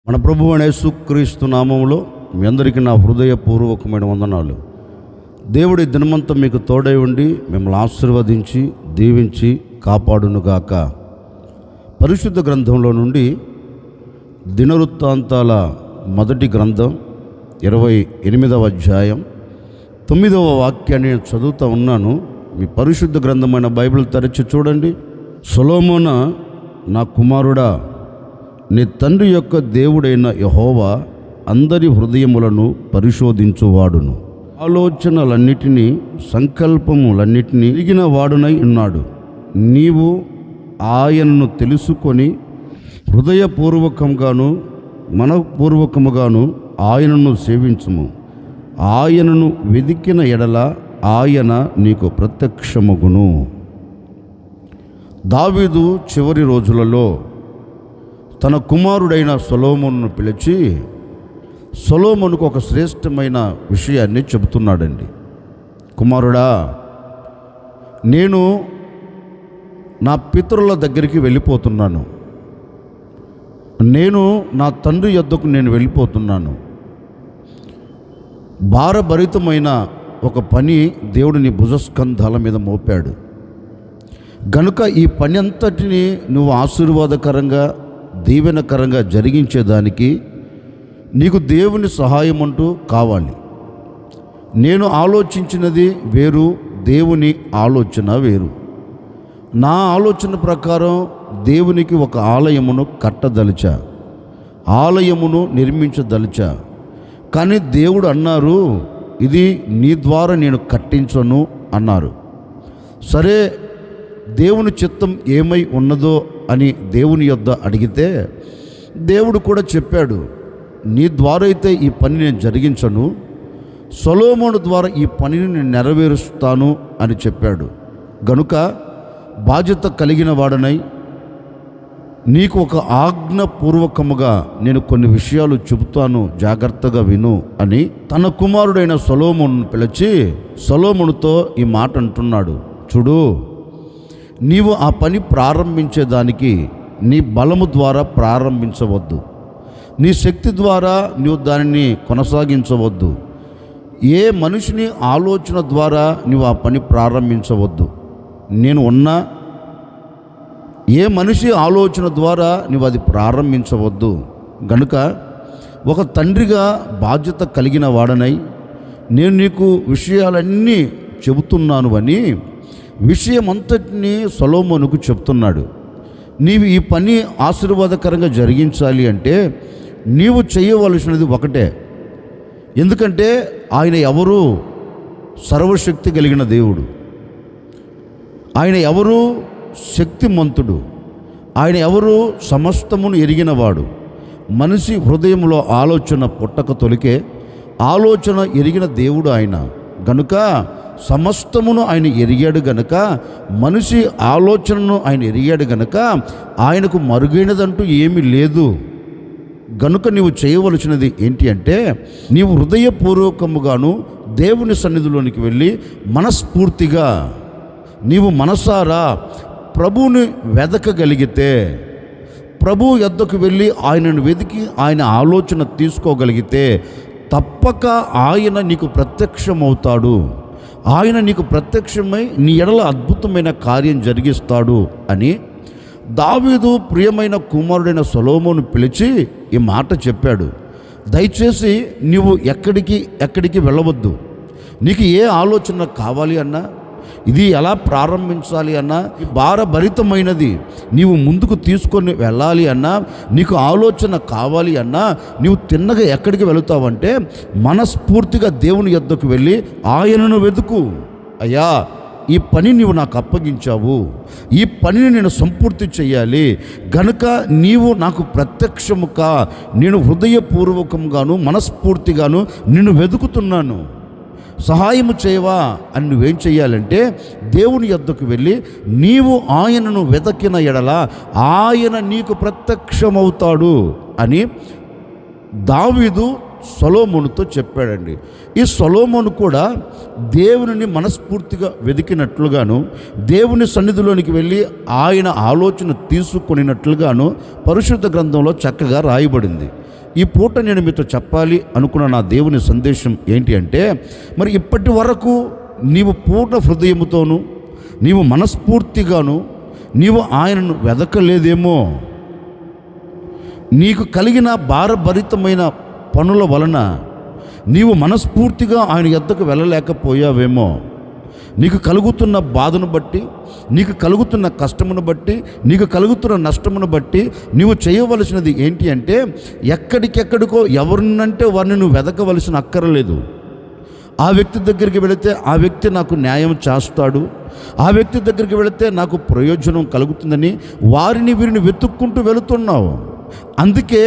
మన ప్రభువు అయిన యేసుక్రీస్తు నామములో మీ అందరికీ నా హృదయపూర్వకమైన వందనాలు. దేవుడి దినమంతా మీకు తోడై ఉండి మిమ్మల్ని ఆశీర్వదించి దీవించి కాపాడునుగాక. పరిశుద్ధ గ్రంథంలో నుండి దినవృత్తాంతాల మొదటి గ్రంథం 28వ అధ్యాయం 9వ వాక్యాన్ని నేను చదువుతూ ఉన్నాను. మీ పరిశుద్ధ గ్రంథమైన బైబిల్ తెరచి చూడండి. సొలొమోనా, నా కుమారుడా, నీ తండ్రి యొక్క దేవుడైన యెహోవా అందరి హృదయములను పరిశోధించువాడును, ఆలోచనలన్నిటినీ సంకల్పములన్నిటినీ ఎరిగిన వాడునై ఉన్నాడు. నీవు ఆయనను తెలుసుకొని హృదయపూర్వకంగాను మనపూర్వకముగాను ఆయనను సేవించుము. ఆయనను వెదికిన ఎడల ఆయన నీకు ప్రత్యక్షమగును. దావీదు చివరి రోజులలో తన కుమారుడైన సొలొమోనును పిలిచి సొలొమోనుకు ఒక శ్రేష్టమైన విషయాన్ని చెబుతున్నాడండి. కుమారుడా, నేను నా పితరుల దగ్గరికి వెళ్ళిపోతున్నాను. నేను నా తండ్రి యొద్దకు నేను వెళ్ళిపోతున్నాను. భారభరితమైన ఒక పని దేవుడు నీ భుజస్కంధాల మీద మోపాడు గనుక ఈ పని అంతటిని నువ్వు ఆశీర్వాదకరంగా దీవెనకరంగా జరిగించేదానికి నీకు దేవుని సహాయం అంటూ కావాలి. నేను ఆలోచించినది వేరు, దేవుని ఆలోచన వేరు. నా ఆలోచన ప్రకారం దేవునికి ఒక ఆలయమును కట్టదలిచా, ఆలయమును నిర్మించదలిచా. కానీ దేవుడు అన్నారు, ఇది నీ ద్వారా నేను కట్టించను అన్నారు. సరే, దేవుని చిత్తం ఏమై ఉన్నదో అని దేవుని యొద్ద అడిగితే దేవుడు కూడా చెప్పాడు, నీ ద్వారా అయితే ఈ పని నేను జరిగించను, సొలొమోను ద్వారా ఈ పనిని నేను నెరవేరుస్తాను అని చెప్పాడు. గనుక బాధ్యత కలిగిన వాడనై నీకు ఒక ఆజ్ఞపూర్వకముగా నేను కొన్ని విషయాలు చెబుతాను, జాగ్రత్తగా విను అని తన కుమారుడైన సొలొమోనును పిలిచి సొలొమోనుతో ఈ మాట అంటున్నాడు. చూడు, నీవు ఆ పని ప్రారంభించేదానికి నీ బలము ద్వారా ప్రారంభించవద్దు, నీ శక్తి ద్వారా నీవు దానిని కొనసాగించవద్దు, ఏ మనిషిని ఆలోచన ద్వారా నీవు ఆ పని ప్రారంభించవద్దు. నేను ఉన్నా ఏ మనిషి ఆలోచన ద్వారా నువ్వు అది ప్రారంభించవద్దు. గనుక ఒక తండ్రిగా బాధ్యత కలిగిన వాడనై నేను నీకు విషయాలన్నీ చెబుతున్నాను అని విషయమంతటినీ సొలొమోనుకు చెప్తున్నాడు. నీవు ఈ పని ఆశీర్వాదకరంగా జరిగించాలి అంటే నీవు చేయవలసినది ఒకటే. ఎందుకంటే ఆయన ఎవరు? సర్వశక్తి కలిగిన దేవుడు. ఆయన ఎవరు? శక్తిమంతుడు. ఆయన ఎవరు? సమస్తమును ఎరిగినవాడు. మనిషి హృదయంలో ఆలోచన పుట్టక తొలికే ఆలోచన ఎరిగిన దేవుడు ఆయన. గనుక సమస్తమును ఆయన ఎరిగాడు గనుక, మనిషి ఆలోచనను ఆయన ఎరిగాడు గనుక ఆయనకు మరుగైనదంటూ ఏమీ లేదు. గనుక నీవు చేయవలసినది ఏంటి అంటే, నీవు హృదయపూర్వకముగాను దేవుని సన్నిధిలోనికి వెళ్ళి మనస్ఫూర్తిగా నీవు మనసారా ప్రభువుని వెదకగలిగితే, ప్రభు యొద్దకు వెళ్ళి ఆయనను వెతికి ఆయన ఆలోచన తీసుకోగలిగితే తప్పక ఆయన నీకు ప్రత్యక్షమవుతాడు. ఆయన నీకు ప్రత్యక్షమై నీ ఎడల అద్భుతమైన కార్యం జరిగిస్తాడు అని దావీదు ప్రియమైన కుమారుడైన సొలొమోను పిలిచి ఈ మాట చెప్పాడు. దయచేసి నీవు ఎక్కడికి వెళ్ళవద్దు. నీకు ఏ ఆలోచన కావాలి అన్నా, ఇది ఎలా ప్రారంభించాలి అన్నా, భారభరితమైనది నీవు ముందుకు తీసుకొని వెళ్ళాలి అన్నా, నీకు ఆలోచన కావాలి అన్నా, నీవు తిన్నగా ఎక్కడికి వెళుతావంటే మనస్ఫూర్తిగా దేవుని యొద్దకు వెళ్ళి ఆయనను వెతుకు. అయ్యా, ఈ పని నీవు నాకు అప్పగించావు, ఈ పనిని నేను సంపూర్తి చేయాలి గనుక నీవు నాకు ప్రత్యక్షముగా, నేను హృదయపూర్వకంగాను మనస్ఫూర్తిగాను నిన్ను వెతుకుతున్నాను, సహాయము చేయవా అని నువ్వేం చేయాలంటే దేవుని యొద్దకు వెళ్ళి నీవు ఆయనను వెతకిన ఎడల ఆయన నీకు ప్రత్యక్షమవుతాడు అని దావీదు సొలొమోనుతో చెప్పాడండి. ఈ సొలొమోను కూడా దేవుని మనస్ఫూర్తిగా వెతికినట్లుగాను, దేవుని సన్నిధిలోనికి వెళ్ళి ఆయన ఆలోచన తీసుకొనినట్లుగాను పరిశుద్ధ గ్రంథంలో చక్కగా రాయబడింది. ఈ పూట నేను మీతో చెప్పాలి అనుకున్న నా దేవుని సందేశం ఏంటి అంటే, మరి ఇప్పటి వరకు నీవు పూర్ణ హృదయముతోనూ నీవు మనస్ఫూర్తిగాను నీవు ఆయనను వెదకలేదేమో. నీకు కలిగిన భారభరితమైన పనుల వలన నీవు మనస్ఫూర్తిగా ఆయన యొద్దకు వెళ్ళలేకపోయావేమో. నీకు కలుగుతున్న బాధను బట్టి, నీకు కలుగుతున్న కష్టమును బట్టి, నీకు కలుగుతున్న నష్టమును బట్టి నీవు చేయవలసినది ఏంటి అంటే, ఎక్కడికెక్కడికో ఎవరినంటే వారిని నువ్వు వెదకవలసిన అక్కరలేదు. ఆ వ్యక్తి దగ్గరికి వెళితే ఆ వ్యక్తి నాకు న్యాయం చేస్తాడు, ఆ వ్యక్తి దగ్గరికి వెళితే నాకు ప్రయోజనం కలుగుతుందని వారిని వీరిని వెతుక్కుంటూ వెళుతున్నావు. అందుకే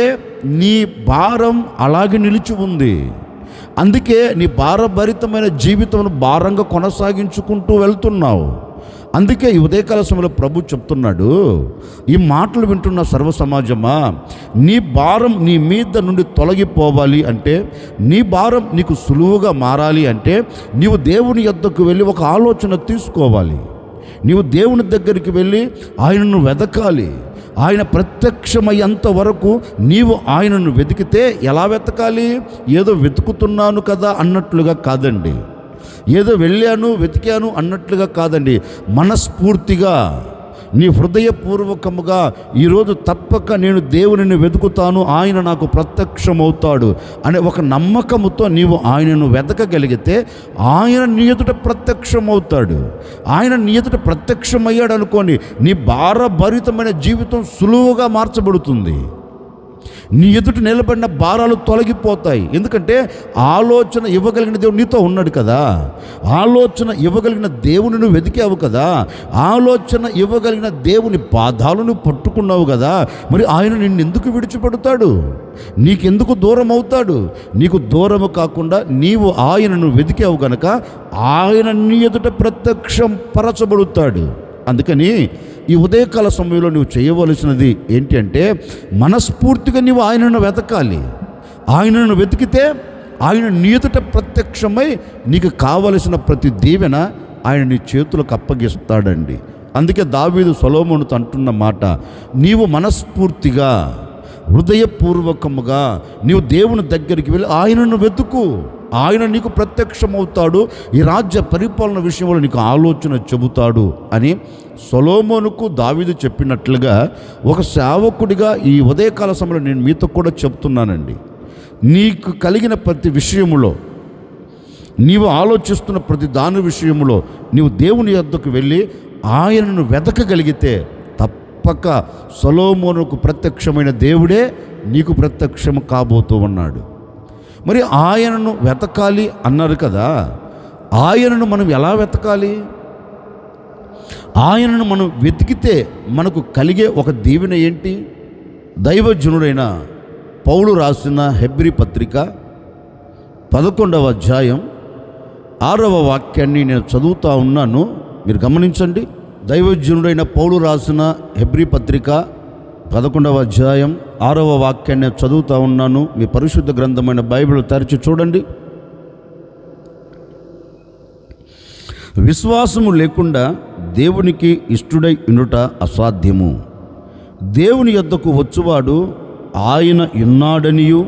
నీ భారం అలాగే నిలిచి ఉంది. అందుకే నీ భారభరితమైన జీవితం భారంగా కొనసాగించుకుంటూ వెళ్తున్నావు. అందుకే ఈ ఉదయకాల సమయంలో ప్రభు చెప్తున్నాడు, ఈ మాటలు వింటున్న సర్వ సమాజమా, నీ భారం నీ మీద నుండి తొలగిపోవాలి అంటే, నీ భారం నీకు సులువుగా మారాలి అంటే నీవు దేవుని యొద్దకు వెళ్ళి ఒక ఆలోచన తీసుకోవాలి. నీవు దేవుని దగ్గరికి వెళ్ళి ఆయనను వెతకాలి. ఆయన ప్రత్యక్షమయ్యేంత వరకు నీవు ఆయనను వెతికితే ఎలా వెతకాలి? ఏదో వెతుకుతున్నాను కదా అన్నట్లుగా కాదండి, ఏదో వెళ్ళాను వెతికాను అన్నట్లుగా కాదండి. మనస్ఫూర్తిగా నీ హృదయపూర్వకముగా ఈరోజు తప్పక నేను దేవునిని వెతుకుతాను, ఆయన నాకు ప్రత్యక్షమవుతాడు అనే ఒక నమ్మకముతో నీవు ఆయనను వెతకగలిగితే ఆయన నీ ఎదుట ప్రత్యక్షమవుతాడు. ఆయన నీ ఎదుట ప్రత్యక్షమయ్యాడు అనుకోని నీ భారభరితమైన జీవితం సులువుగా మార్చబడుతుంది. నీ ఎదుట నిలబడిన భారాలు తొలగిపోతాయి. ఎందుకంటే ఆలోచన ఇవ్వగలిగిన దేవుడు నీతో ఉన్నాడు కదా, ఆలోచన ఇవ్వగలిగిన దేవుని నువ్వు వెతికావు కదా, ఆలోచన ఇవ్వగలిగిన దేవుని పాదాలను పట్టుకున్నావు కదా. మరి ఆయన నిన్ను ఎందుకు విడిచిపెడతాడు? నీకెందుకు దూరం అవుతాడు? నీకు దూరము కాకుండా నీవు ఆయనను వెతికావు గనక ఆయన నీ ఎదుట ప్రత్యక్షం పరచబడుతాడు. అందుకని ఈ ఉదయకాల సమయంలో నువ్వు చేయవలసినది ఏంటి అంటే, మనస్ఫూర్తిగా నీవు ఆయనను వెతకాలి. ఆయనను వెతికితే ఆయన నీ ఎదుట ప్రత్యక్షమై నీకు కావలసిన ప్రతి దీవెన ఆయన నీ చేతులకు అప్పగిస్తాడండి. అందుకే దావీదు సొలొమోనుతో అంటున్న మాట, నీవు మనస్ఫూర్తిగా హృదయపూర్వకముగా నీవు దేవుని దగ్గరికి వెళ్ళి ఆయనను వెతుకు, ఆయన నీకు ప్రత్యక్షమవుతాడు, ఈ రాజ్య పరిపాలన విషయంలో నీకు ఆలోచన చెబుతాడు అని సొలొమోనుకు దావీదు చెప్పినట్లుగా ఒక సేవకుడిగా ఈ ఉదయకాల సమయంలో నేను మీతో కూడా చెప్తున్నానండి. నీకు కలిగిన ప్రతి విషయములో, నీవు ఆలోచిస్తున్న ప్రతి దాని విషయంలో నీవు దేవుని యొద్దకు వెళ్ళి ఆయనను వెతకగలిగితే తప్పక సొలొమోనుకు ప్రత్యక్షమైన దేవుడే నీకు ప్రత్యక్షం కాబోతూ ఉన్నాడు. మరి ఆయనను వెతకాలి అన్నారు కదా, ఆయనను మనం ఎలా వెతకాలి? ఆయనను మనం వెతికితే మనకు కలిగే ఒక దీవెన ఏంటి? దైవజనుడైన పౌలు రాసిన హెబ్రీ పత్రిక 11వ అధ్యాయం 6వ వాక్యాన్ని నేను చదువుతూ ఉన్నాను, మీరు గమనించండి. దైవజనుడైన పౌలు రాసిన హెబ్రీ పత్రిక 11వ అధ్యాయం 6వ వాక్యాన్ని చదువుతూ ఉన్నాను. మీ పరిశుద్ధ గ్రంథమైన బైబిల్ తెరిచి చూడండి. విశ్వాసము లేకుండా దేవునికి ఇష్టుడై ఉండుట అసాధ్యము. దేవుని యొద్దకు వచ్చువాడు ఆయన ఉన్నాడనియు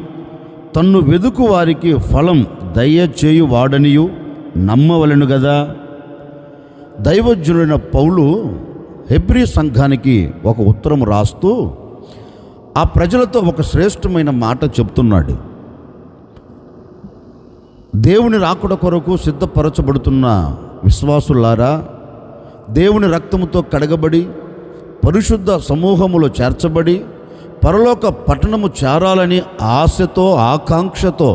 తన్ను వెదుకు వారికి ఫలం దయచేయువాడనియు నమ్మవలెను గదా. దైవజనుడైన పౌలు హెబ్రీ సంఘానికి ఒక ఉత్తరం రాస్తూ ఆ ప్రజలతో ఒక శ్రేష్టమైన మాట చెప్తున్నాడు. దేవుని రాకడ కొరకు సిద్ధపరచబడుతున్న విశ్వాసులారా, దేవుని రక్తముతో కడగబడి పరిశుద్ధ సమూహములో చేర్చబడి పరలోక పట్టణము చేరాలని ఆశతో ఆకాంక్షతో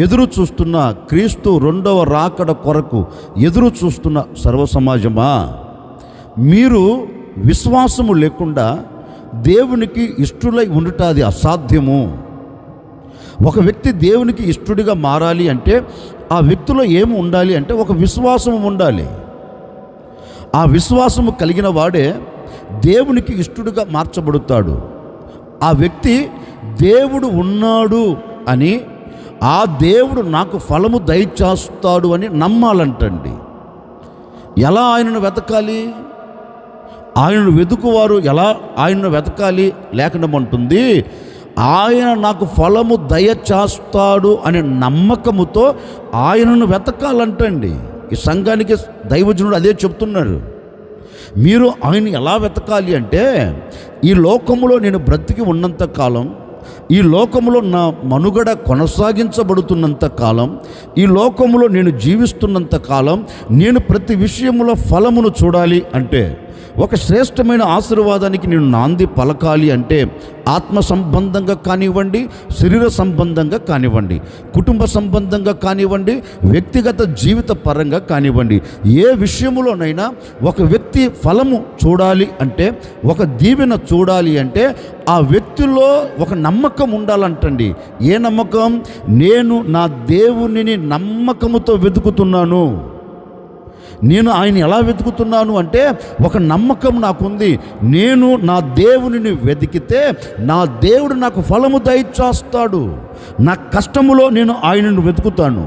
ఎదురు చూస్తున్న క్రీస్తు రెండవ రాకడ కొరకు ఎదురు చూస్తున్న సర్వసమాజమా, మీరు విశ్వాసము లేకుండా దేవునికి ఇష్టులై ఉండుట అది అసాధ్యము. ఒక వ్యక్తి దేవునికి ఇష్టుడిగా మారాలి అంటే ఆ వ్యక్తిలో ఏమి ఉండాలి అంటే ఒక విశ్వాసము ఉండాలి. ఆ విశ్వాసము కలిగిన వాడే దేవునికి ఇష్టుడిగా మార్చబడతాడు. ఆ వ్యక్తి దేవుడు ఉన్నాడు అని, ఆ దేవుడు నాకు ఫలము దయచేస్తాడు అని నమ్మాలంటండి. ఎలా ఆయనను వెతకాలి? ఆయనను వెతుకువారు ఎలా ఆయనను వెతకాలి లేఖనమంటుంది, ఆయన నాకు ఫలము దయచేస్తాడు అనే నమ్మకముతో ఆయనను వెతకాలంటండి. ఈ సంఘానికి దైవజనుడు అదే చెప్తున్నారు. మీరు ఆయన ఎలా వెతకాలి అంటే, ఈ లోకములో నేను బ్రతికి ఉన్నంత కాలం, ఈ లోకములో నా మనుగడ కొనసాగించబడుతున్నంత కాలం, ఈ లోకములో నేను జీవిస్తున్నంత కాలం నేను ప్రతి విషయంలో ఫలమును చూడాలి అంటే, ఒక శ్రేష్టమైన ఆశీర్వాదానికి నేను నాంది పలకాలి అంటే, ఆత్మ సంబంధంగా కానివ్వండి, శరీర సంబంధంగా కానివ్వండి, కుటుంబ సంబంధంగా కానివ్వండి, వ్యక్తిగత జీవిత పరంగా కానివ్వండి, ఏ విషయంలోనైనా ఒక వ్యక్తి ఫలము చూడాలి అంటే, ఒక దీవెన చూడాలి అంటే ఆ వ్యక్తిలో ఒక నమ్మకం ఉండాలంటండి. ఏ నమ్మకం? నేను నా దేవునిని నమ్మకముతో వెతుకుతున్నాను. నేను ఆయన ఎలా వెతుకుతున్నాను అంటే, ఒక నమ్మకం నాకుంది. నేను నా దేవునిని వెతికితే నా దేవుడు నాకు ఫలము దయచేస్తాడు. నా కష్టములో నేను ఆయనను వెతుకుతాను,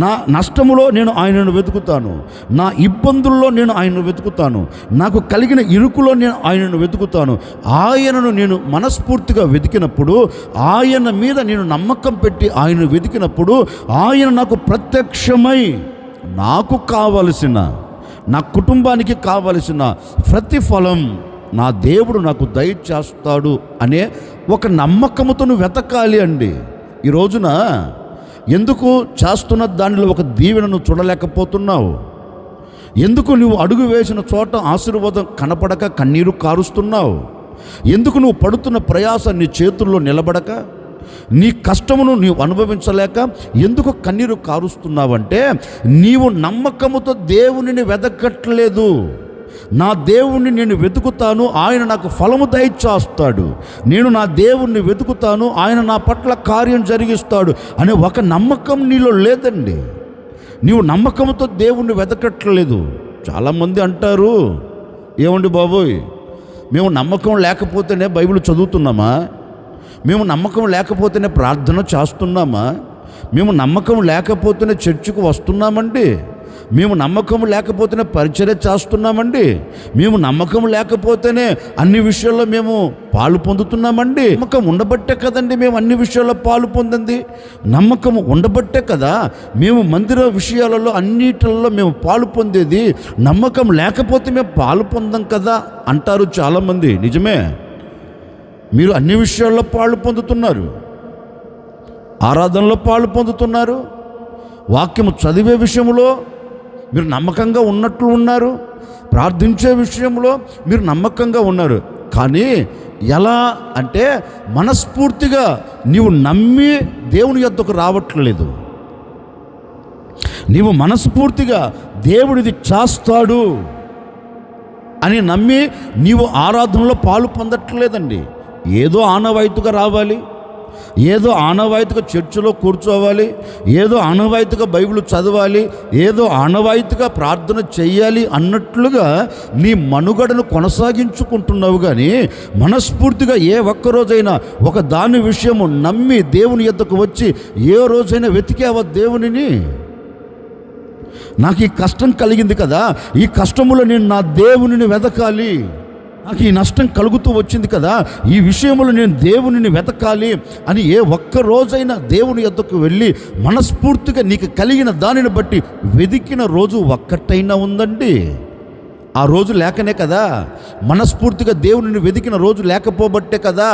నా నష్టములో నేను ఆయనను వెతుకుతాను, నా ఇబ్బందుల్లో నేను ఆయనను వెతుకుతాను, నాకు కలిగిన ఇరుకులో నేను ఆయనను వెతుకుతాను. ఆయనను నేను మనస్ఫూర్తిగా వెతికినప్పుడు, ఆయన మీద నేను నమ్మకం పెట్టి ఆయనను వెతికినప్పుడు, ఆయన నాకు ప్రత్యక్షమై నాకు కావలసిన, నా కుటుంబానికి కావలసిన ప్రతిఫలం నా దేవుడు నాకు దయచేస్తాడు అనే ఒక నమ్మకముతో నువ్వు వెతకాలి అండి. ఈ రోజున ఎందుకు చేస్తున్న దానిలో ఒక దీవెనను చూడలేకపోతున్నావు? ఎందుకు నువ్వు అడుగు వేసిన చోట ఆశీర్వాదం కనపడక కన్నీరు కారుస్తున్నావు? ఎందుకు నువ్వు పడుతున్న ప్రయాస నీ చేతుల్లో నిలబడక, నీ కష్టమును నీవు అనుభవించలేక ఎందుకు కన్నీరు కారుస్తున్నావంటే, నీవు నమ్మకముతో దేవునిని వెతకట్లేదు. నా దేవుణ్ణి నేను వెతుకుతాను, ఆయన నాకు ఫలము దయచేస్తాడు, నేను నా దేవుణ్ణి వెతుకుతాను, ఆయన నా పట్ల కార్యం జరిగిస్తాడు అనే ఒక నమ్మకం నీలో లేదండి. నీవు నమ్మకంతో దేవుణ్ణి వెతకట్లేదు. చాలామంది అంటారు, ఏమండి బాబోయ్, మేము నమ్మకం లేకపోతేనే బైబిల్ చదువుతున్నామా? మేము నమ్మకం లేకపోతేనే ప్రార్థన చేస్తున్నామా? మేము నమ్మకం లేకపోతేనే చర్చికి వస్తున్నామండి? మేము నమ్మకం లేకపోతేనే పరిచర్య చేస్తున్నామండి? మేము నమ్మకం లేకపోతేనే అన్ని విషయాల్లో మేము పాలు పొందుతున్నామండి? నమ్మకం ఉండబట్టే కదండి మేము అన్ని విషయాల్లో పాలు పొందింది. నమ్మకం ఉండబట్టే కదా మేము మందిర విషయాలలో అన్నిటిల్లో మేము పాలు పొందేది. నమ్మకం లేకపోతే మేము పాలు పొందాం కదా అంటారు చాలామంది. నిజమే, మీరు అన్ని విషయాల్లో పాలు పొందుతున్నారు, ఆరాధనలో పాలు పొందుతున్నారు, వాక్యము చదివే విషయంలో మీరు నమ్మకంగా ఉన్నట్లు ఉన్నారు, ప్రార్థించే విషయంలో మీరు నమ్మకంగా ఉన్నారు. కానీ ఎలా అంటే, మనస్ఫూర్తిగా నీవు నమ్మి దేవుని యొద్దకు రావట్లేదు. నీవు మనస్ఫూర్తిగా దేవుడిది చేస్తాడు అని నమ్మి నీవు ఆరాధనలో పాలు పొందట్లేదండి. ఏదో ఆనవాయితీగా రావాలి, ఏదో ఆనవాయితీగా చర్చిలో కూర్చోవాలి, ఏదో ఆనవాయితీగా బైబిల్ చదవాలి, ఏదో ఆనవాయితీగా ప్రార్థన చెయ్యాలి అన్నట్లుగా నీ మనుగడను కొనసాగించుకుంటున్నావు. కానీ మనస్ఫూర్తిగా ఏ ఒక్కరోజైనా ఒక దాని విషయము నమ్మి దేవుని యొద్దకు వచ్చి ఏ రోజైనా వెతికావా దేవునిని? నాకు ఈ కష్టం కలిగింది కదా, ఈ కష్టములో నేను నా దేవునిని వెతకాలి, నాకు ఈ నష్టం కలుగుతూ వచ్చింది కదా, ఈ విషయంలో నేను దేవునిని వెతకాలి అని ఏ ఒక్క రోజైనా దేవుని యొద్దకు వెళ్ళి మనస్ఫూర్తిగా నీకు కలిగిన దానిని బట్టి వెతికిన రోజు ఒక్కటైనా ఉందండి? ఆ రోజు లేకనే కదా, మనస్ఫూర్తిగా దేవునిని వెతికిన రోజు లేకపోబట్టే కదా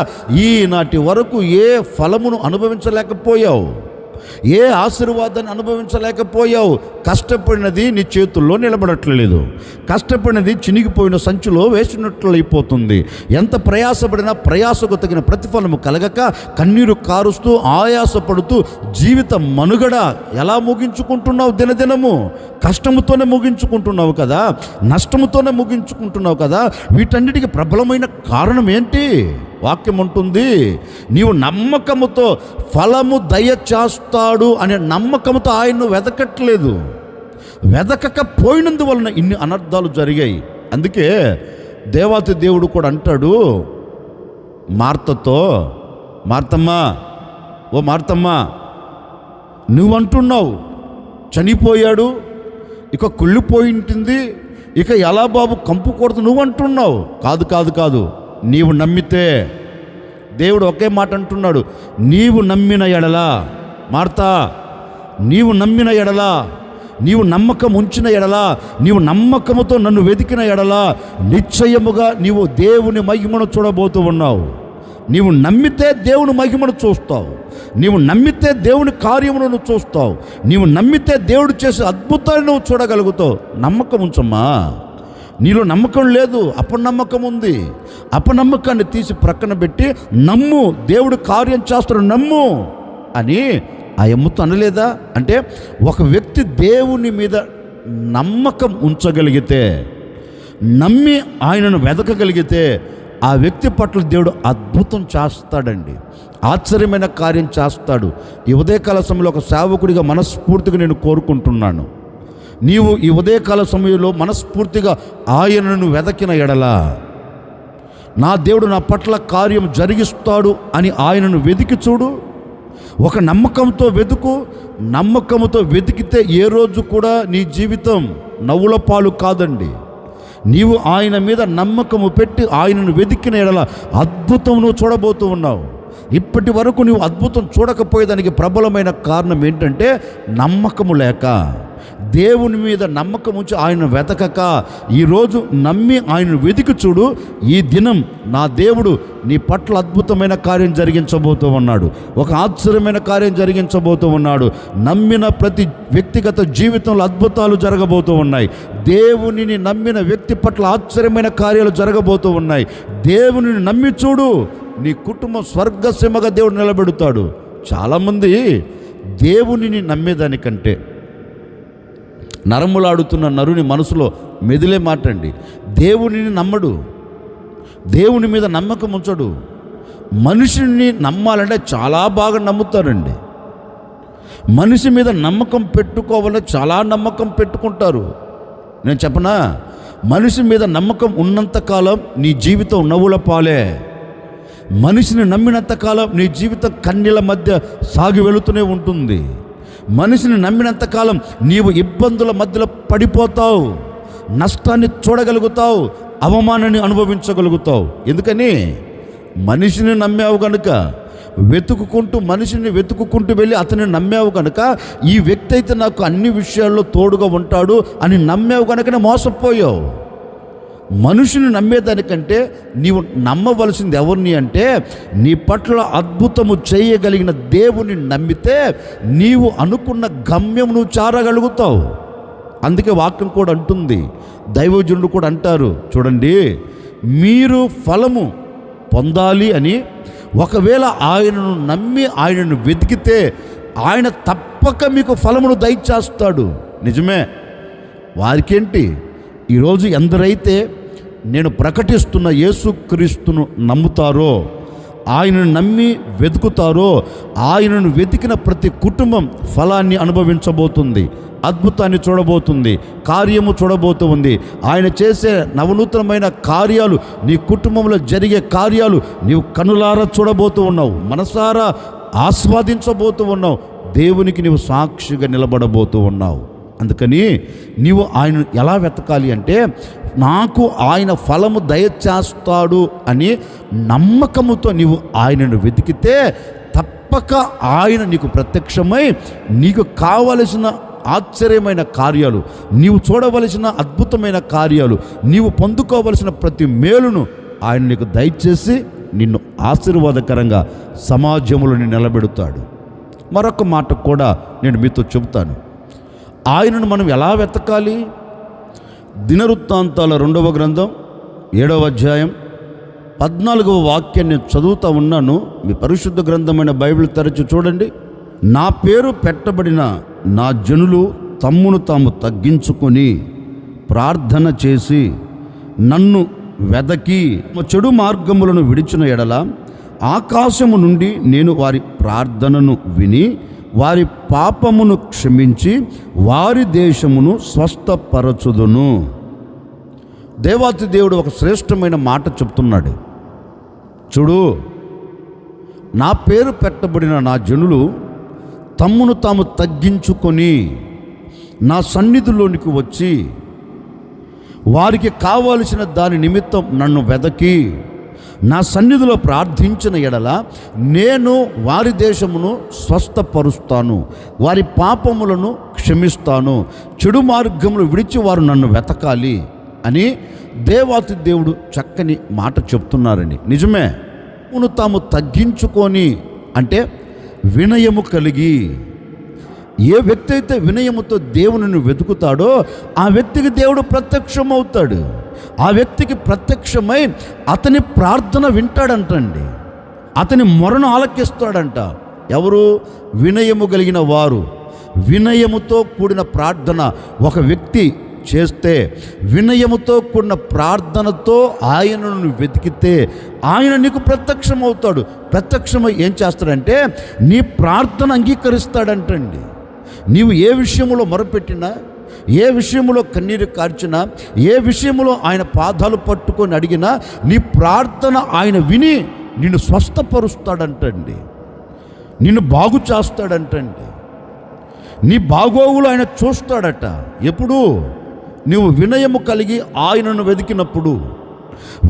ఈనాటి వరకు ఏ ఫలమును అనుభవించలేకపోయావు, ఏ ఆశీర్వాదాన్ని అనుభవించలేకపోయావు. కష్టపడినది నీ చేతుల్లో నిలబడట్లేదు, కష్టపడినది చినిగిపోయిన సంచిలో వేసినట్లు అయిపోతుంది. ఎంత ప్రయాసపడినా ప్రయాసకు తగిన ప్రతిఫలము కలగక కన్నీరు కారుస్తూ ఆయాసపడుతూ జీవిత మనుగడ ఎలా ముగించుకుంటున్నావు? దినదినము కష్టముతోనే ముగించుకుంటున్నావు కదా, నష్టముతోనే ముగించుకుంటున్నావు కదా. వీటన్నిటికీ ప్రబలమైన కారణం ఏంటి? వాక్యం ఉంటుంది, నీవు నమ్మకముతో ఫలము దయచేస్తాడు అనే నమ్మకంతో ఆయన్ను వెతకట్లేదు. వెతకకపోయినందువలన ఇన్ని అనర్థాలు జరిగాయి. అందుకే దేవాతి దేవుడు కూడా అంటాడు మార్తతో, మార్తమ్మా, ఓ మార్తమ్మా, నువ్వంటున్నావు చనిపోయాడు, ఇక కుళ్ళిపోయి ఉంటుంది, ఇక ఎలా బాబు కంపు కొడుతు నువ్వు అంటున్నావు. కాదు కాదు కాదు, నీవు నమ్మితే దేవుడు ఒకే మాట అంటున్నాడు, నీవు నమ్మిన ఎడలా, మార్తా నీవు నమ్మిన ఎడలా, నీవు నమ్మకం ఉంచిన ఎడలా, నీవు నమ్మకముతో నన్ను వెతికిన ఎడలా నిశ్చయముగా నీవు దేవుని మహిమను చూడబోతూ ఉన్నావు. నీవు నమ్మితే దేవుని మహిమను చూస్తావు, నీవు నమ్మితే దేవుని కార్యమును నువ్వు చూస్తావు, నీవు నమ్మితే దేవుడు చేసే అద్భుతాన్ని నువ్వు చూడగలుగుతావు. నమ్మకం ఉంచమ్మా. నీలో నమ్మకం లేదు, అపనమ్మకం ఉంది. అపనమ్మకాన్ని తీసి ప్రక్కన పెట్టి నమ్ము, దేవుడు కార్యం చేస్తాడు నమ్ము అని ఆ ఎమ్ముతో అనలేదా? అంటే ఒక వ్యక్తి దేవుని మీద నమ్మకం ఉంచగలిగితే, నమ్మి ఆయనను వెతకగలిగితే ఆ వ్యక్తి పట్ల దేవుడు అద్భుతం చేస్తాడండి, ఆశ్చర్యమైన కార్యం చేస్తాడు. ఈ ఉదయకాల సమయంలో ఒక సేవకుడిగా మనస్ఫూర్తిగా నేను కోరుకుంటున్నాను, నీవు ఈ ఉదయకాల సమయంలో మనస్ఫూర్తిగా ఆయనను వెతకిన ఎడలా, నా దేవుడు నా పట్ల కార్యం జరిగిస్తాడు అని ఆయనను వెతికి చూడు. ఒక నమ్మకంతో వెతుకు. నమ్మకంతో వెతికితే ఏ రోజు కూడా నీ జీవితం నవ్వుల పాలు కాదండి. నీవు ఆయన మీద నమ్మకము పెట్టి ఆయనను వెతికిన ఎడల అద్భుతం నువ్వు చూడబోతూ ఉన్నావు. ఇప్పటి వరకు నువ్వు అద్భుతం చూడకపోయేదానికి ప్రబలమైన కారణం ఏంటంటే నమ్మకము లేక, దేవుని మీద నమ్మకం ఉంచి ఆయన వెతకక. ఈరోజు నమ్మి ఆయనను వెతికి చూడు. ఈ దినం నా దేవుడు నీ పట్ల అద్భుతమైన కార్యం జరిగించబోతూ ఉన్నాడు, ఒక ఆశ్చర్యమైన కార్యం జరిగించబోతూ ఉన్నాడు. నమ్మిన ప్రతి వ్యక్తిగత జీవితంలో అద్భుతాలు జరగబోతూ ఉన్నాయి. దేవునిని నమ్మిన వ్యక్తి పట్ల ఆశ్చర్యమైన కార్యాలు జరగబోతూ ఉన్నాయి. దేవునిని నమ్మి చూడు, నీ కుటుంబం స్వర్గసీమగా దేవుడు నిలబెడతాడు. చాలామంది దేవునిని నమ్మేదానికంటే నరములాడుతున్న నరుని మనసులో మెదిలే మాట అండి, దేవునిని నమ్మడు, దేవుని మీద నమ్మకం ఉంచడు. మనిషిని నమ్మాలంటే చాలా బాగా నమ్ముతారండి. మనిషి మీద నమ్మకం పెట్టుకోవాలని చాలా నమ్మకం పెట్టుకుంటారు. నేను చెప్పనా, మనిషి మీద నమ్మకం ఉన్నంతకాలం నీ జీవితం నవ్వుల పాలే. మనిషిని నమ్మినంతకాలం నీ జీవితం కన్నీళ్ళ మధ్య సాగి వెళుతూనే ఉంటుంది. మనిషిని నమ్మినంతకాలం నీవు ఇబ్బందుల మధ్యలో పడిపోతావు, నష్టాన్ని చూడగలుగుతావు, అవమానాన్ని అనుభవించగలుగుతావు. ఎందుకని? మనిషిని నమ్మావు కనుక, మనిషిని వెతుక్కుంటూ వెళ్ళి అతన్ని నమ్మావు కనుక, ఈ వ్యక్తి అయితే నాకు అన్ని విషయాల్లో తోడుగా ఉంటాడు అని నమ్మావు కనుకనే మోసపోయావు. మనుషుని నమ్మేదానికంటే నీవు నమ్మవలసింది ఎవరిని అంటే, నీ పట్ల అద్భుతము చేయగలిగిన దేవుని నమ్మితే నీవు అనుకున్న గమ్యం నువ్వు చేరగలుగుతావు. అందుకే వాక్యం కూడా అంటుంది, దైవజనుడు కూడా అంటారు చూడండి, మీరు ఫలము పొందాలి అని. ఒకవేళ ఆయనను నమ్మి ఆయనను వెతికితే ఆయన తప్పక మీకు ఫలమును దయచేస్తాడు. నిజమే. వారికేంటి? ఈరోజు ఎందరైతే నేను ప్రకటిస్తున్న యేసుక్రీస్తును నమ్ముతారో, ఆయనను నమ్మి వెతుకుతారో, ఆయనను వెతికిన ప్రతి కుటుంబం ఫలాన్ని అనుభవించబోతుంది, అద్భుతాన్ని చూడబోతుంది, కార్యము చూడబోతుంది. ఆయన చేసే నవనూతనమైన కార్యాలు, నీ కుటుంబంలో జరిగే కార్యాలు నీవు కనులారా చూడబోతూ ఉన్నావు, మనసారా ఆస్వాదించబోతూ ఉన్నావు, దేవునికి నీవు సాక్షిగా నిలబడబోతూ ఉన్నావు. అందుకని నీవు ఆయన ఎలా వెతకాలి అంటే, నాకు ఆయన ఫలము దయచేస్తాడు అని నమ్మకముతో నీవు ఆయనను వెతికితే తప్పక ఆయన నీకు ప్రత్యక్షమై నీకు కావలసిన ఆశ్చర్యమైన కార్యాలు, నీవు చూడవలసిన అద్భుతమైన కార్యాలు, నీవు పొందుకోవలసిన ప్రతి మేలును ఆయన నీకు దయచేసి నిన్ను ఆశీర్వాదకరంగా సమాజంలో నిలబెడతాడు. మరొక మాట కూడా నేను మీతో చెబుతాను. ఆయనను మనం ఎలా వెతకాలి? దినవృత్తాంతాల 2వ గ్రంథం 7వ అధ్యాయం 14వ వాక్యాన్ని చదువుతూ ఉన్నాను. మీ పరిశుద్ధ గ్రంథమైన బైబిల్ తెరచి చూడండి. నా పేరు పెట్టబడిన నా జనులు తమ్మును తాము తగ్గించుకొని ప్రార్థన చేసి నన్ను వెదకి చెడు మార్గములను విడిచిన ఎడల ఆకాశము నుండి నేను వారి ప్రార్థనను విని వారి పాపమును క్షమించి వారి దేశమును స్వస్థపరచుదును. దేవాతి దేవుడు ఒక శ్రేష్టమైన మాట చెప్తున్నాడు. చూడు, నా పేరు పెట్టబడిన నా జనులు తమ్మును తాము తగ్గించుకొని నా సన్నిధిలోనికి వచ్చి వారికి కావలసిన దాని నిమిత్తం నన్ను వెదకి నా సన్నిధిలో ప్రార్థించిన ఎడల నేను వారి దేశమును స్వస్థపరుస్తాను, వారి పాపములను క్షమిస్తాను, చెడు మార్గములు విడిచి వారు నన్ను వెతకాలి అని దేవాతి దేవుడు చక్కని మాట చెప్తున్నారండి. నిజమే, తాము తగ్గించుకొని అంటే వినయము కలిగి, ఏ వ్యక్తి అయితే వినయముతో దేవునిని వెతుకుతాడో ఆ వ్యక్తికి దేవుడు ప్రత్యక్షమవుతాడు. ఆ వ్యక్తికి ప్రత్యక్షమై అతని ప్రార్థన వింటాడంటండి, అతని మొరను ఆలకిస్తాడంట. ఎవరు? వినయము కలిగిన వారు. వినయముతో కూడిన ప్రార్థన ఒక వ్యక్తి చేస్తే, వినయముతో కూడిన ప్రార్థనతో ఆయనను వెతికితే ఆయన నీకు ప్రత్యక్షమవుతాడు. ప్రత్యక్షమై ఏం చేస్తాడంటే నీ ప్రార్థన అంగీకరిస్తాడంటండి. నీవు ఏ విషయంలో మొరపెట్టినా, ఏ విషయంలో కన్నీరు కార్చినా, ఏ విషయంలో ఆయన పాదాలు పట్టుకొని అడిగినా నీ ప్రార్థన ఆయన విని నిన్ను స్వస్థపరుస్తాడంటండి, నిన్ను బాగు చేస్తాడంటండి. నీ బాగోగులు ఆయన చూస్తాడట. ఎప్పుడు? నువ్వు వినయము కలిగి ఆయనను వెతికినప్పుడు,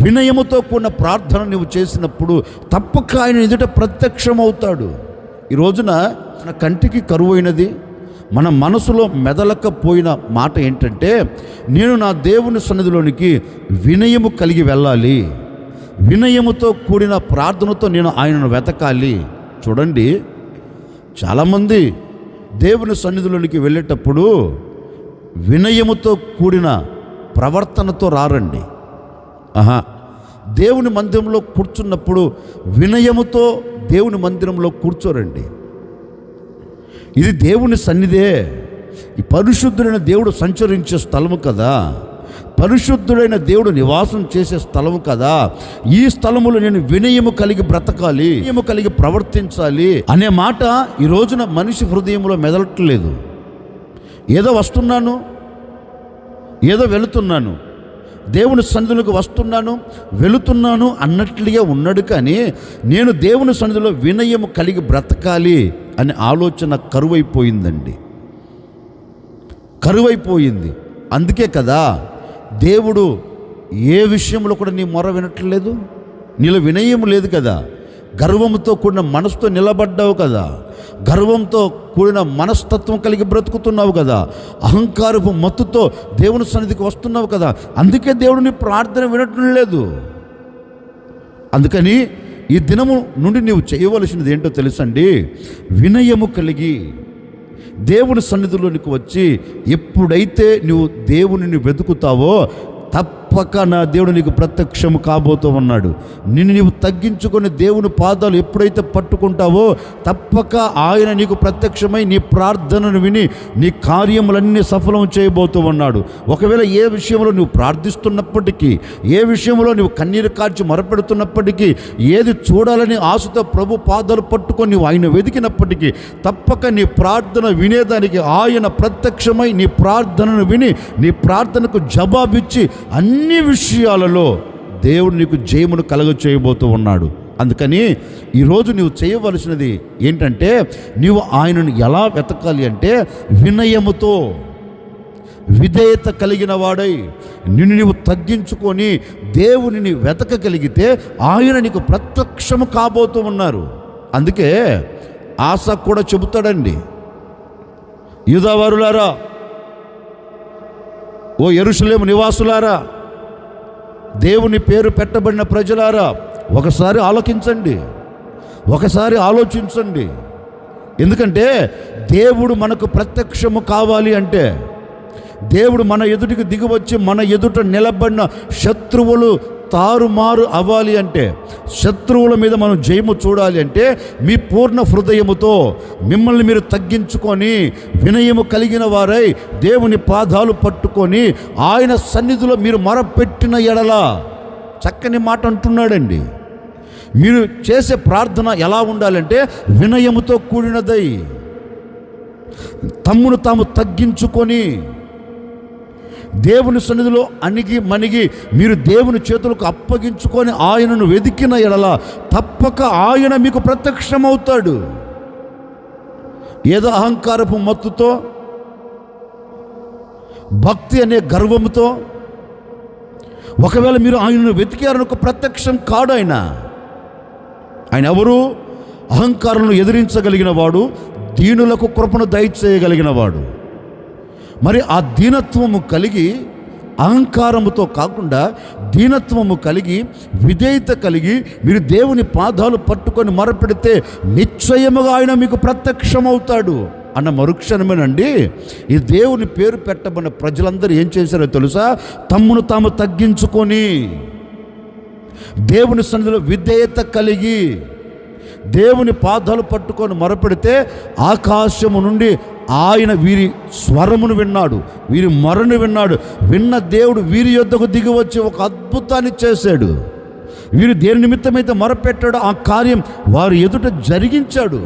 వినయముతో కూడిన ప్రార్థన నువ్వు చేసినప్పుడు తప్పక ఆయన ఎదుట ప్రత్యక్షమవుతాడు. ఈ రోజున మన కంటికి కరువైనది, మన మనసులో మెదలకపోయిన మాట ఏంటంటే, నేను నా దేవుని సన్నిధిలోనికి వినయము కలిగి వెళ్ళాలి, వినయముతో కూడిన ప్రార్థనతో నేను ఆయనను వెతకాలి. చూడండి, చాలామంది దేవుని సన్నిధిలోనికి వెళ్ళేటప్పుడు వినయముతో కూడిన ప్రవర్తనతో రారండి. దేవుని మందిరంలో కూర్చున్నప్పుడు వినయముతో దేవుని మందిరంలో కూర్చోరండి. ఇది దేవుని సన్నిధే, ఈ పరిశుద్ధుడైన దేవుడు సంచరించే స్థలము కదా, పరిశుద్ధుడైన దేవుడు నివాసం చేసే స్థలము కదా. ఈ స్థలములో నేను వినయము కలిగి బ్రతకాలి, వినయము కలిగి ప్రవర్తించాలి అనే మాట ఈ రోజున మనిషి హృదయంలో మెదలట్లేదు. ఏదో వస్తున్నాను, ఏదో వెళుతున్నాను, దేవుని సన్నిధిలోకి వస్తున్నాను వెళుతున్నాను అన్నట్లుగా ఉన్నాడు. కానీ నేను దేవుని సన్నిధిలో వినయము కలిగి బ్రతకాలి అనే ఆలోచన కరువైపోయిందండి, కరువైపోయింది. అందుకే కదా దేవుడు ఏ విషయంలో కూడా నీ మొర వినట్లేదు. నీలో వినయం లేదు కదా, గర్వంతో కూడిన మనసుతో నిలబడ్డావు కదా, గర్వంతో కూడిన మనస్తత్వం కలిగి బ్రతుకుతున్నావు కదా, అహంకారపు మత్తుతో దేవుని సన్నిధికి వస్తున్నావు కదా. అందుకే దేవుడు నీ ప్రార్థన వినటం లేదు. అందుకని ఈ దినము నుండి నీవు చేయవలసినది ఏంటో తెలుసండి, వినయము కలిగి దేవుని సన్నిధిలోనికి వచ్చి ఎప్పుడైతే నువ్వు దేవునిని వెతుకుతావో తప్పక నా దేవుడు నీకు ప్రత్యక్షము కాబోతూ ఉన్నాడు. నిన్ను నీవు తగ్గించుకొని దేవుని పాదాలు ఎప్పుడైతే పట్టుకుంటావో తప్పక ఆయన నీకు ప్రత్యక్షమై నీ ప్రార్థనను విని నీ కార్యములన్నీ సఫలం చేయబోతూ ఉన్నాడు. ఒకవేళ ఏ విషయంలో నువ్వు ప్రార్థిస్తున్నప్పటికీ, ఏ విషయంలో నువ్వు కన్నీరు కార్చి మొరపెడుతున్నప్పటికీ, ఏది చూడాలని ఆశతో ప్రభు పాదాలు పట్టుకొని నువ్వు ఆయన వెతికినప్పటికీ తప్పక నీ ప్రార్థన వినేదానికి ఆయన ప్రత్యక్షమై నీ ప్రార్థనను విని నీ ప్రార్థనకు జవాబిచ్చి అన్ని విషయాలలో దేవుడు నీకు జయమును కలుగ చేయబోతూ ఉన్నాడు. అందుకని ఈరోజు నువ్వు చేయవలసినది ఏంటంటే, నీవు ఆయనను ఎలా వెతకాలి అంటే వినయముతో, విధేయత కలిగిన వాడై నిన్ను నీవు తగ్గించుకొని దేవునిని వెతకగలిగితే ఆయన నీకు ప్రత్యక్షము కాబోతూ ఉన్నారు. అందుకే ఆశ కూడా చెబుతాడండి, యూదావారులారా, ఓ యెరూషలేము నివాసులారా, దేవుని పేరు పెట్టబడిన ప్రజలారా, ఒకసారి ఆలోకించండి, ఒకసారి ఆలోచించండి. ఎందుకంటే దేవుడు మనకు ప్రత్యక్షము కావాలి అంటే, దేవుడు మన ఎదుటికి దిగివచ్చి మన ఎదుట నిలబడిన శత్రువులు తారుమారు అవ్వాలి అంటే, శత్రువుల మీద మనం జయము చూడాలి అంటే, మీ పూర్ణ హృదయముతో మిమ్మల్ని మీరు తగ్గించుకొని వినయము కలిగిన వారై దేవుని పాదాలు పట్టుకొని ఆయన సన్నిధిలో మీరు మొరపెట్టిన ఎడల, చక్కని మాట అంటున్నాడండి. మీరు చేసే ప్రార్థన ఎలా ఉండాలంటే వినయముతో కూడినదై, తమ్మును తాము తగ్గించుకొని దేవుని సన్నిధిలో అణిగి మణిగి మీరు దేవుని చేతులకు అప్పగించుకొని ఆయనను వెతికిన ఎడల తప్పక ఆయన మీకు ప్రత్యక్షమవుతాడు. ఏదో అహంకారపు మత్తుతో, భక్తి అనే గర్వంతో, ఒకవేళ మీరు ఆయనను వెతికారనుకో ప్రత్యక్షం కాడు. ఆయన ఎవరు? అహంకారులను ఎదిరించగలిగిన వాడు, దీనులకు కృపను దయచేయగలిగిన వాడు. మరి ఆ దీనత్వము కలిగి, అహంకారముతో కాకుండా దీనత్వము కలిగి, విధేయత కలిగి మీరు దేవుని పాదాలు పట్టుకొని మొరపెడితే నిశ్చయముగా ఆయన మీకు ప్రత్యక్షమవుతాడు అన్న మరుక్షణమేనండి ఈ దేవుని పేరు పెట్టబడిన ప్రజలందరూ ఏం చేశారో తెలుసా? తమ్మును తాము తగ్గించుకొని దేవుని సన్నిధిలో విధేయత కలిగి దేవుని పాదాలు పట్టుకొని మొరపెడితే ఆకాశము నుండి ఆయన వీరి స్వరమును విన్నాడు, వీరి మొరను విన్నాడు. విన్న దేవుడు వీరి యొద్దకు దిగి వచ్చి ఒక అద్భుతాన్ని చేశాడు. వీరు దేని నిమిత్తమైతే మొరపెట్టాడో ఆ కార్యం వారి ఎదుట జరిగించాడు.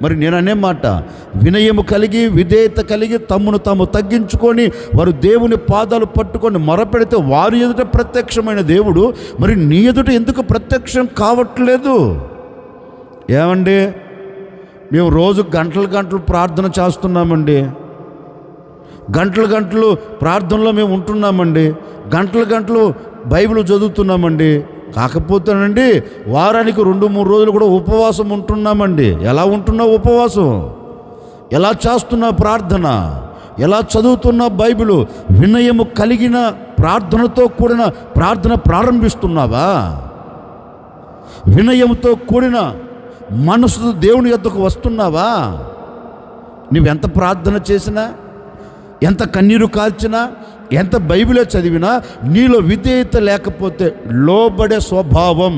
మరి నేను అనే మాట, వినయము కలిగి విధేయత కలిగి తమ్మును తాము తగ్గించుకొని వారు దేవుని పాదాలు పట్టుకొని మొరపెడితే వారి ఎదుట ప్రత్యక్షమైన దేవుడు మరి నీ ఎదుట ఎందుకు ప్రత్యక్షం కావట్లేదు? ఏమండి, మేము రోజు గంటలు గంటలు ప్రార్థన చేస్తున్నామండి, గంటలు గంటలు ప్రార్థనలో మేము ఉంటున్నామండి, గంటలు గంటలు బైబిల్ చదువుతున్నామండి. కాకపోతేనండి వారానికి 2-3 రోజులు కూడా ఉపవాసం ఉంటున్నామండి. ఎలా ఉంటున్నావు ఉపవాసం? ఎలా చేస్తున్నా ప్రార్థన? ఎలా చదువుతున్నా బైబిల్? వినయము కలిగిన ప్రార్థనతో కూడిన ప్రార్థన ప్రారంభిస్తున్నావా? వినయముతో కూడిన మనసుతో దేవుని యొద్దకు వస్తున్నావా? నువ్వెంత ప్రార్థన చేసినా, ఎంత కన్నీరు కాల్చినా, ఎంత బైబిలే చదివినా నీలో విధేయత లేకపోతే, లోబడే స్వభావం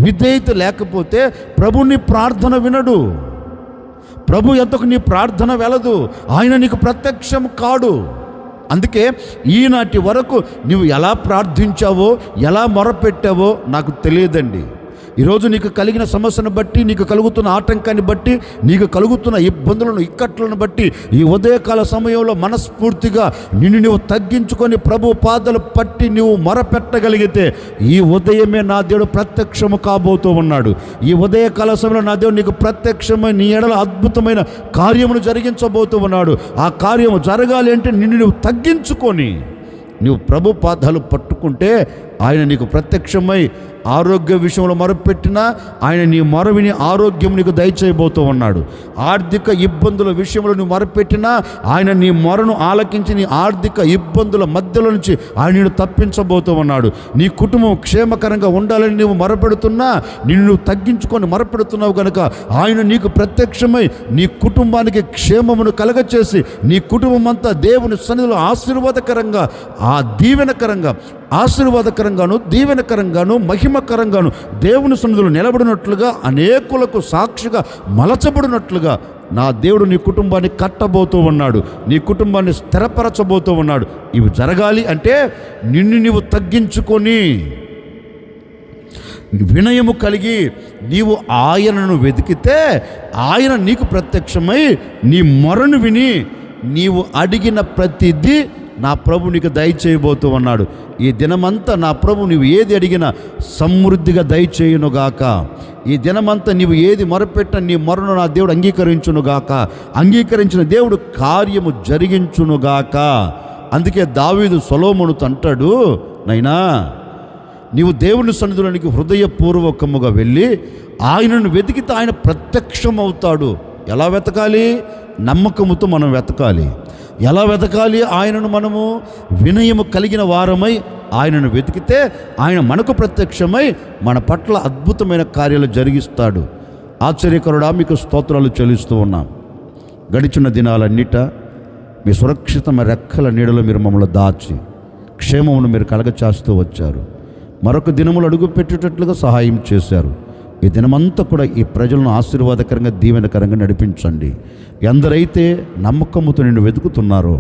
విధేయత లేకపోతే ప్రభు నీ ప్రార్థన వినడు, ప్రభు యొద్దకు నీ ప్రార్థన వెళ్ళదు, ఆయన నీకు ప్రత్యక్షం కాడు. అందుకే ఈనాటి వరకు నువ్వు ఎలా ప్రార్థించావో, ఎలా మొరపెట్టావో నాకు తెలియదండి. ఈరోజు నీకు కలిగిన సమస్యను బట్టి, నీకు కలుగుతున్న ఆటంకాన్ని బట్టి, నీకు కలుగుతున్న ఇబ్బందులను, ఇక్కట్లను బట్టి ఈ ఉదయకాల సమయంలో మనస్ఫూర్తిగా నిన్ను నువ్వు తగ్గించుకొని ప్రభు పాదాలు పట్టి నువ్వు మొరపెట్టగలిగితే ఈ ఉదయమే నా దేవుడు ప్రత్యక్షము కాబోతూ ఉన్నాడు. ఈ ఉదయకాల సమయంలో నా దేవుడు నీకు ప్రత్యక్షమై నీ ఎడల అద్భుతమైన కార్యమును జరిగించబోతూ ఉన్నాడు. ఆ కార్యము జరగాలి అంటే నిన్ను నువ్వు తగ్గించుకొని నువ్వు ప్రభు పాదాలు పట్టుకుంటే ఆయన నీకు ప్రత్యక్షమై ఆరోగ్య విషయంలో మొరపెట్టినా ఆయన నీ మొర విని ఆరోగ్యం నీకు దయచేయబోతూ ఉన్నాడు. ఆర్థిక ఇబ్బందుల విషయంలో నువ్వు మొరపెట్టినా ఆయన నీ మొరను ఆలకించి నీ ఆర్థిక ఇబ్బందుల మధ్యలో నుంచి ఆయన నిన్ను తప్పించబోతూ ఉన్నాడు. నీ కుటుంబం క్షేమకరంగా ఉండాలని నువ్వు మొరపెడుతున్నా, నిన్ను నువ్వు తగ్గించుకొని మొరపెడుతున్నావు కనుక ఆయన నీకు ప్రత్యక్షమై నీ కుటుంబానికి క్షేమమును కలగచేసి నీ కుటుంబం అంతా దేవుని సన్నిధిలో ఆశీర్వాదకరంగా, ఆ దీవెనకరంగా, ఆశీర్వాదకరంగాను, దీవెనకరంగాను, మహిమకరంగాను దేవుని సన్నిధిలో నిలబడినట్లుగా, అనేకులకు సాక్షిగా మలచబడినట్లుగా నా దేవుడు నీ కుటుంబాన్ని కట్టబోతూ ఉన్నాడు, నీ కుటుంబాన్ని స్థిరపరచబోతూ ఉన్నాడు. ఇవి జరగాలి అంటే నిన్ను నీవు తగ్గించుకొని వినయము కలిగి నీవు ఆయనను వెతికితే ఆయన నీకు ప్రత్యక్షమై నీ మొరను విని నీవు అడిగిన ప్రతిదీ నా ప్రభు నీకు దయచేయబోతూ ఉన్నాడు. ఈ దినమంతా నా ప్రభు నీవు ఏది అడిగినా సమృద్ధిగా దయచేయునుగాక. ఈ దినమంతా నీవు ఏది మొరపెట్ట నీ మొరను నా దేవుడు అంగీకరించునుగాక. అంగీకరించిన దేవుడు కార్యము జరిగించునుగాక. అందుకే దావీదు సొలొమోనుతో అంటాడు, నైనా నీవు దేవుని సన్నిధిలోనికి హృదయపూర్వకముగా వెళ్ళి ఆయనను వెతికితే ఆయన ప్రత్యక్షమవుతాడు. ఎలా వెతకాలి? నమ్మకముతో మనం వెతకాలి. ఎలా వెతకాలి? ఆయనను మనము వినయము కలిగిన వారమై ఆయనను వెతికితే ఆయన మనకు ప్రత్యక్షమై మన పట్ల అద్భుతమైన కార్యాలు జరిగిస్తాడు. ఆశ్చర్యకరుడా, మీకు స్తోత్రాలు చెల్లిస్తూ ఉన్నాం. గడిచిన దినాలన్నిట మీ సురక్షితమైన రెక్కల నీడలో మీరు మమ్మల్ని దాచి క్షేమమును మీరు కలగచేస్తూ వచ్చారు. మరొక దినములు అడుగు పెట్టేటట్లుగా సహాయం చేశారు. ఈ దినమంతా కూడా ఈ ప్రజలను ఆశీర్వాదకరంగా, దీవెనకరంగా నడిపించండి. ఎందరైతే నమ్మకముతో నిన్ను వెతుకుతున్నారో,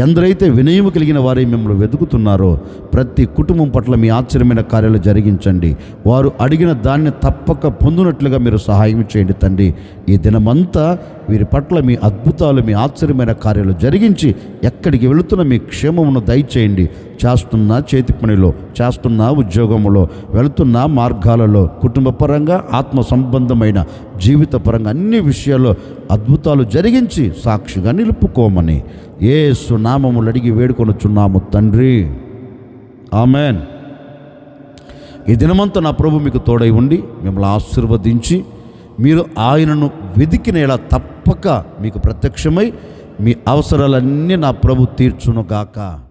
ఎందరైతే వినయము కలిగిన వారే మిమ్మల్ని వెతుకుతున్నారో ప్రతి కుటుంబం పట్ల మీ ఆశ్చర్యమైన కార్యాలు జరిగించండి. వారు అడిగిన దాన్ని తప్పక పొందినట్లుగా మీరు సహాయం చేయండి తండ్రి. ఈ దినమంతా వీరి పట్ల మీ అద్భుతాలు, మీ ఆశ్చర్యమైన కార్యాలు జరిగించి ఎక్కడికి వెళుతున్న మీ క్షేమమును దయచేయండి. చేస్తున్న చేతి పనిలో, చేస్తున్న ఉద్యోగంలో, వెళుతున్న మార్గాలలో, కుటుంబ పరంగా, ఆత్మ సంబంధమైన జీవిత పరంగా అన్ని విషయాల్లో అద్భుతాలు జరిగించి సాక్షిగా నిలుపుకోమని యేసు నామములు అడిగి వేడుకొనుచున్నాము తండ్రి. ఆమెన్. ఈ దినమంతా నా ప్రభు మీకు తోడై ఉండి మిమ్మల్ని ఆశీర్వదించి మీరు ఆయనను వెదికినేలా తప్పక మీకు ప్రత్యక్షమై మీ అవసరాలన్నీ నా ప్రభు తీర్చునుగాక.